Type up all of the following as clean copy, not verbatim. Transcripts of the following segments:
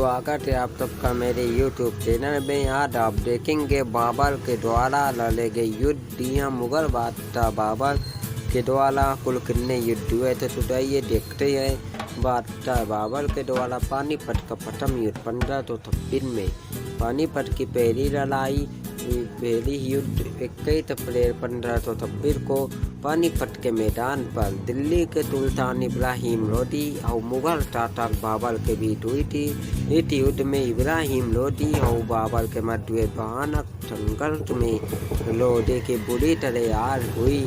स्वागत है आप सबका मेरे YouTube चैनल में। आज आप देखेंगे बाबर के द्वारा लड़े गए युद्ध। यहाँ मुगल बादशाह बाबर के द्वारा कुल कितने युद्ध हुए थे तो ये देखते हैं। बादशाह बाबर के द्वारा पानीपत का प्रथम युद्ध 1526 में। पानीपत की पहली लड़ाई पहली युद्ध 21 अप्रैल 1526 को पानीपत के मैदान पर दिल्ली के सुल्तान इब्राहिम लोदी और मुगल शासक बाबर के बीच हुई थी। इस युद्ध में इब्राहिम लोदी और बाबर के मध्य भयानक संघर्ष में लोदी की बुरी तरह हार हुई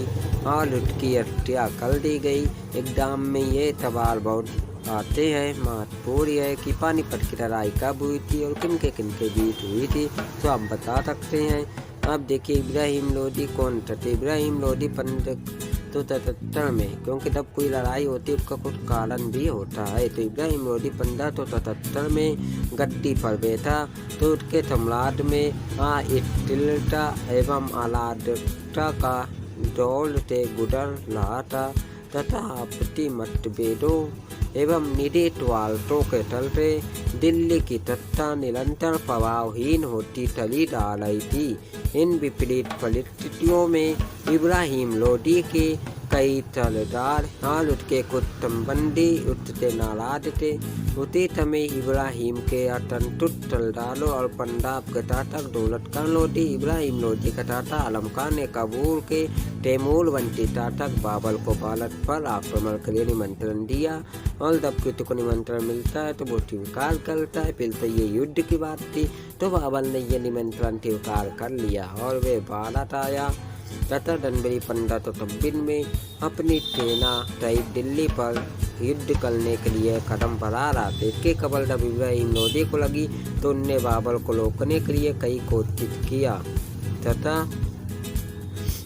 और उसकी हत्या कर दी गई। एग्जाम में ये सवाल बहुत आते हैं, महत्वपूर्ण है कि पानीपत की लड़ाई कब हुई थी और किन के बीच हुई थी, तो आप बता सकते हैं। अब देखिए इब्राहिम लोदी कौन थे। इब्राहिम लोदी 1577 में, क्योंकि जब कोई लड़ाई होती है उसका कुछ कारण भी होता है। तो इब्राहिम लोदी 1577 में गद्दी पर बैठा तो उसके सम्राट में इस्टिल्टा एवं अलादटा का दौर से गुजर रहा था तथा आपसी मतभेदों एवं निदेशवालतों के चलते दिल्ली की सत्ता निरंतर प्रभावहीन होती चली जा रही थी। इन विपरीत परिस्थितियों में इब्राहिम लोदी के कई सरदार और उसके कुछ संबंधी उससे नाराज थे। उसी समय इब्राहिम के असंतुष्ट सरदारों और पंजाब के शासक दौलत खान लोदी इब्राहिम लोदी का चाचा आलम खान ने काबुल के तैमूर वंशी शासक बाबर को भारत पर आक्रमण के लिए निमंत्रण दिया और जब किसी को निमंत्रण मिलता है तो वो स्वीकार करता है। फिर तो ये युद्ध की बात थी, तो बाबर ने ये निमंत्रण स्वीकार कर लिया और वे भारत आया। 17 जनवरी 1526 में अपनी सेना सहित दिल्ली पर युद्ध करने के लिए कदम बढ़ा रहा था। इसके खबर जब इब्राहिम लोदी को लगी तो उनने बाबर को रोकने के लिए कई कोशिश किया तथा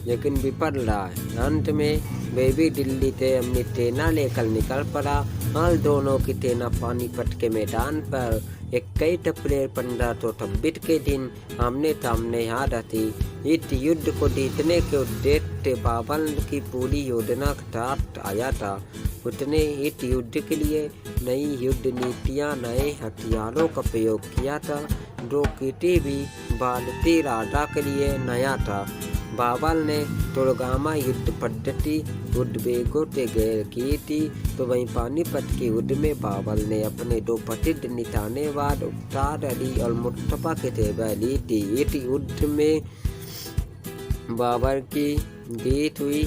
लेकिन विफल रहा। अंत में वे भी दिल्ली से अपनी सेना लेकर निकल पड़ा और दोनों की सेना पानीपत के मैदान पर 21 अप्रैल 1526 के दिन आमने सामने आ रही। इस युद्ध को जीतने के उद्देश्य से बाबर की पूरी योजना के साथ आया था। उसने इस युद्ध के लिए नई युद्ध नीतियाँ नए हथियारों का प्रयोग किया था जो किसी भी भारतीय राजा के लिए नया था। बाबर ने तुलगामा युद्ध पद्धति उद्वेगों से गैर की थी, तो वहीं पानीपत के युद्ध में बाबर ने अपने दो प्रसिद्ध निशानेबाज उस्ताद अली और मुस्तफा की सेवा ली थी। इस युद्ध में बाबर की जीत हुई।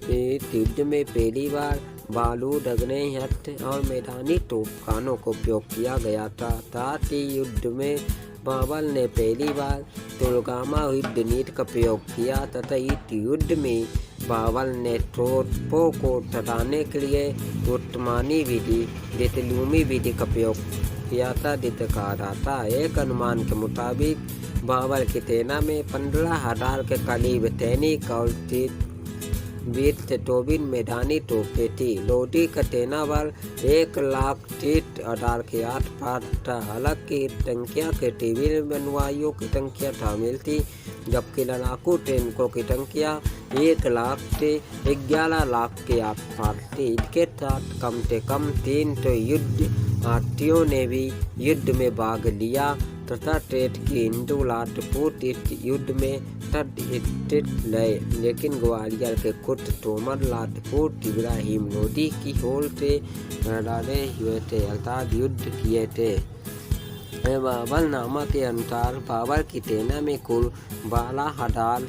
इस युद्ध में पहली बार बारूद आग्नेयास्त्र और मैदानी तोपखानों को उपयोग किया गया था। साथ ही युद्ध में बाबर ने पहली बार तुलगामा युद्ध नीति का प्रयोग किया तथा इस युद्ध में बाबर ने तोपों को सटाने के लिए उस्मानी विधि जैसे विधि का प्रयोग किया था जिसे कहा जाता है। एक अनुमान के मुताबिक बाबर की सेना में 15,000 के करीब सैनिक और 20 से 24 मैदानी तोपें थी। लोदी का सेना बल 1,30,000 के आसपास था। हालांकि इस संख्या के सिविल बंदूकों की संख्या शामिल थी, जबकि लड़ाकू टैंकों की संख्या 1 लाख से 11 लाख के आसपास थी। इसके साथ कम से कम 300 युद्ध हाथियों ने भी युद्ध में भाग लिया तथा स्टेट की हिंदू राजपूत इस युद्ध में स्थित रहे, लेकिन ग्वालियर के कुछ तोमर राजपूत इब्राहिम लोदी की ओर से लड़े हुए थे अर्थात युद्ध किए थे। बाबरनामा के अनुसार बाबर की सेना में कुल 12,000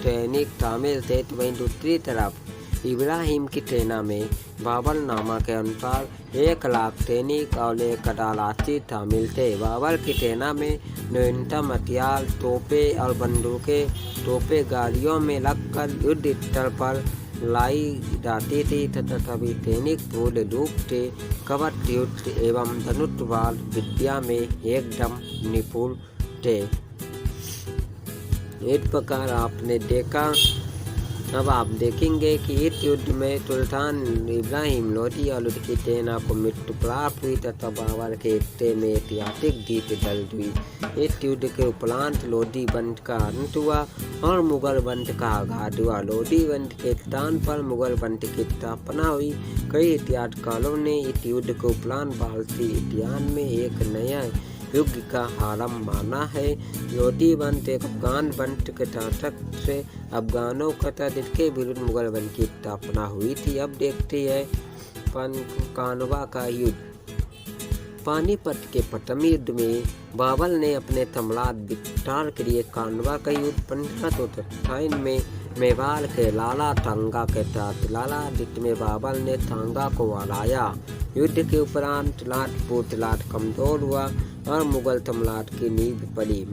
सैनिक शामिल थे, तो वहीं दूसरी तरफ इब्राहिम की सेना में बाबरनामा के अनुसार 1 लाख सैनिक और 1,80,000 शामिल थे। बाबर की सेना में न्यूनतम हथियार तोपें और बंदूकें तोपें गाड़ियों में लगकर युद्ध स्थल पर लाई जाती थी तथा सभी सैनिक पूर्ण रूप से कवच युद्ध एवं धनुषबाण विद्या में एकदम निपुण थे। इस प्रकार आपने देखा अब आप देखेंगे कि इस युद्ध में सुल्तान इब्राहिम लोदी और उसकी सेना को मृत्यु प्राप्त हुई तथा बाबर के हिस्से में ऐतिहासिक जीत दर्ज हुई। इस युद्ध के उपरांत लोदी वंश का अंत हुआ और मुगल वंश का आगाज हुआ। लोदी वंश के स्थान पर मुगल वंश की स्थापना हुई। कई इतिहासकारों ने इस युद्ध के उपरांत भारतीय इतिहास में एक नया युग का आरंभ माना है। लोदी वंश एक अफगान वंश के शासक से अफगानों का जिसके विरुद्ध मुगल वंश की स्थापना हुई थी। अब देखते हैं कानवा का युद्ध। पानीपत के प्रथम युद्ध में बाबर ने अपने सम्राट विस्तार के लिए कानवा का युद्ध 1527 में मेवाड़ के लाला टांगा के साथ लाला जिसमें बाबर ने टांगा को हराया। युद्ध के उपरांत राजपूत राज कमजोर हुआ और मुगल सम्राट की नींव पड़ी।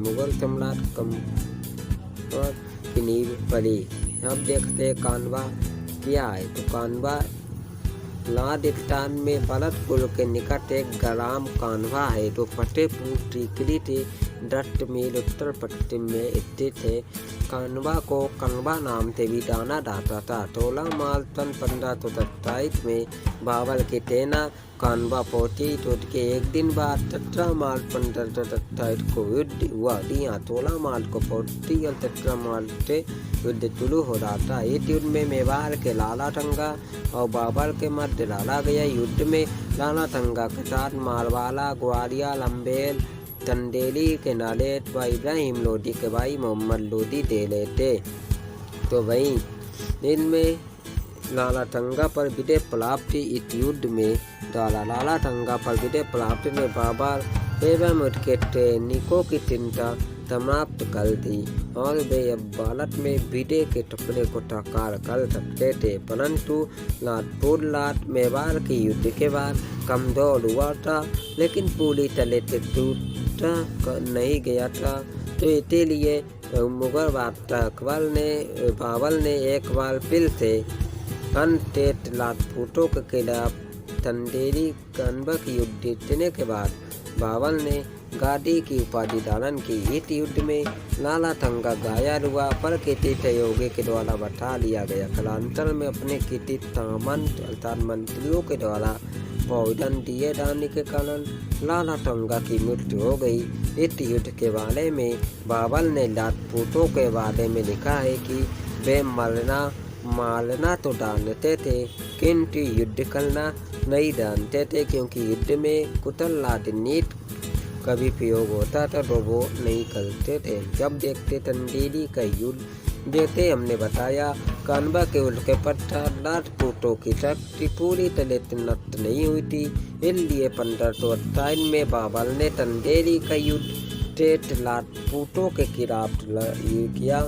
की नींव पड़ी। अब देखते हैं कानवा क्या है। तो कानवा राजस्थान में भरतपुर के निकट एक ग्राम कानवा है जो फतेहपुर सीकरी से 10 मील उत्तर पश्चिम में स्थित है। कानवा को कनवा नाम से भी जाना जाता था। 16 मार्च सन 1527 में बाबर की सेना कानवा पहुंची तो उसके एक दिन बाद 17 मार्च 1527 को युद्ध हुआ। 16 मार्च को पहुंची और 17 मार्च से युद्ध शुरू हो रहा था। इस युद्ध में मेवाड़ के लाला टांगा और बाबर के मध्य लड़ा गया। युद्ध में लाला टांगा के साथ मारवाला, ग्वालियर, लंबेल, चंदेली के नालेट व इब्राहिम लोदी के भाई मोहम्मद लोदी दे लेते। तो वहीं इनमें लाला टांगा पर विजय प्राप्त थी। इस युद्ध में लाला टांगा पर विजय प्राप्त ने बाबर एवं उसके सैनिकों की चिंता समाप्त कर दी और वे अब भारत में विजय के सपने को साकार कर सकते थे। परंतु राजपूत राज मेवाड़ के युद्ध के बाद कमजोर हुआ था, लेकिन पूरी तरह से टूटा नहीं गया था। तो इसीलिए मुगल बादशाह बाबर ने एक बार फिर से अनटेट राजपूतों के खिलाफ चंदेरी कनबक युद्ध जीतने के बाद बाबर ने गादी की उपाधि धारण की। इस युद्ध में लाला टांगा घायल हुआ पर किसी सहयोगी के द्वारा बचा लिया गया। कालांतर में अपने किसी सामंत अर्थात मंत्रियों के द्वारा भोजन दिए जाने के कारण लाला टांगा की मृत्यु हो गई। इस युद्ध के बारे में बाबर ने राजपूतों के बारे में लिखा है कि वे मारना तो जानते थे किंतु युद्ध करना नहीं जानते थे, क्योंकि युद्ध में कुशल राजनीति का भी प्रयोग होता था तो वो नहीं करते थे। जब देखते चंदेरी का युद्ध देखते हमने बताया कानवा के उल्के पश्चात राजपूतों की शक्ति पूरी तरह से नष्ट नहीं हुई थी। इसलिए 1528 में बाबर ने चंदेरी का युद्ध राजपूतों के खिलाफ किया।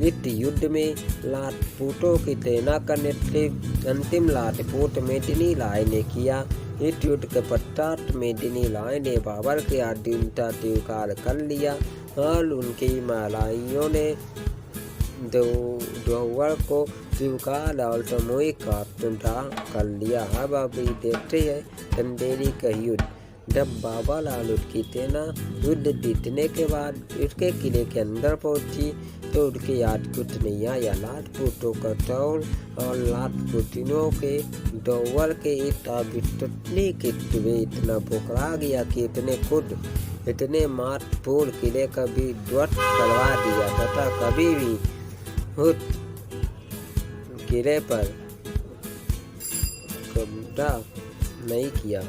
इस युद्ध में राजपूतों की सेना का नेतृत्व अंतिम राजपूत मेदिनी राय ने किया। इस युद्ध के पश्चात मेदिनी राय ने बाबर के अधीन का स्वीकार कर लिया और उनकी मालाइयों ने दोवर को स्वीकार और सामूहिक आत्मदा कर लिया। अब अभी देखते हैं चंदेरी का युद्ध। जब बाबर और उसकी सेना युद्ध जीतने के बाद उसके किले के अंदर पहुंची तो उनके याद कुछ नहीं आया। राजपूतों का तौर और राजपूतिनों के दोवर के इतनी कितने इतना बुकरा गया कि इतने महत्वपूर्ण किले का भी ध्वस्त करवा दिया तथा कभी भी उस किले पर कब्जा नहीं किया।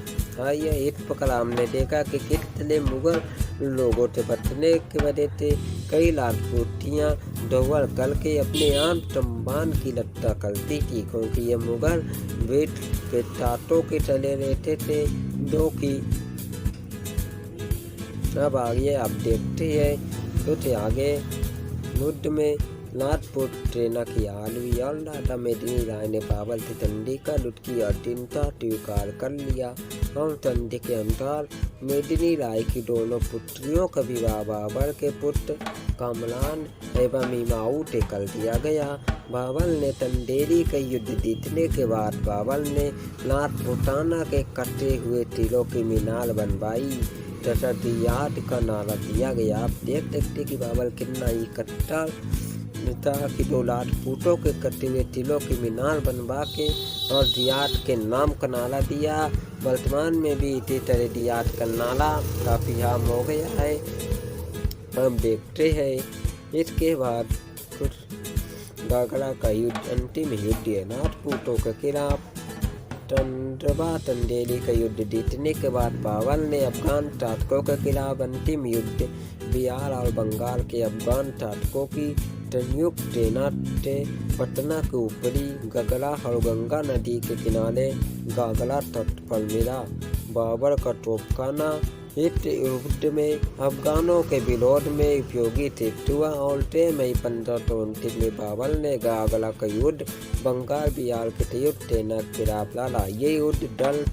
ये इस प्रकार हमने देखा कि किस तरह मुगल लोगों से बचने की वजह से कई राजपूतियाँ दोवर करके अपने आम सम्मान की रक्षा करती थी, क्योंकि ये मुगल वेद के तातों के चले रहते थे जो कि अब आगे आप देखते हैं। कुछ आगे युद्ध में राजपूत सेना की हाल हुई और राजा मेदिनी राय ने बाबर से संधि कर उसकी अधीनता स्वीकार कर लिया और संधि के अनुसार मेदिनी राय की दोनों पुत्रियों का विवाह बाबर के पुत्र कमलान एवं इमाऊ से कर दिया गया। बाबर ने चंदेरी का युद्ध जीतने के बाद बाबर ने राजपूताना के कटे हुए टीलों की मीनार बनवाई तथा याद का नारा दिया गया। आप देख सकते कि बाबर कितना ही कट्टर था कि 2 लाख फुटों के कटे हुए टीलों की मीनार बनवा के और डियाट के नाम का नाला दिया। वर्तमान में भी इसी तरह डियाट का नाला काफ़ी आम हो गया है। हम देखते हैं इसके बाद कुछ गागड़ा का युद्ध, अंतिम युद्ध राजपूतों के खिलाफ टंडवा टंडेली का युद्ध जीतने के बाद बाबर ने अफगान शासकों के खिलाफ अंतिम युद्ध बिहार और बंगाल के अफगान शासकों की संयुक्त सेना से पटना के ऊपरी गगरा और गंगा नदी के किनारे गागरा तट पर मिला। बाबर का तोपखाना इस युद्ध में अफगानों के विरोध में उपयोगी सिद्ध हुआ और 3 मई 1529 में बाबर ने गागरा का युद्ध बंगाल बिहार के संयुक्त सेना के खिलाफ लड़ा। ये युद्ध दल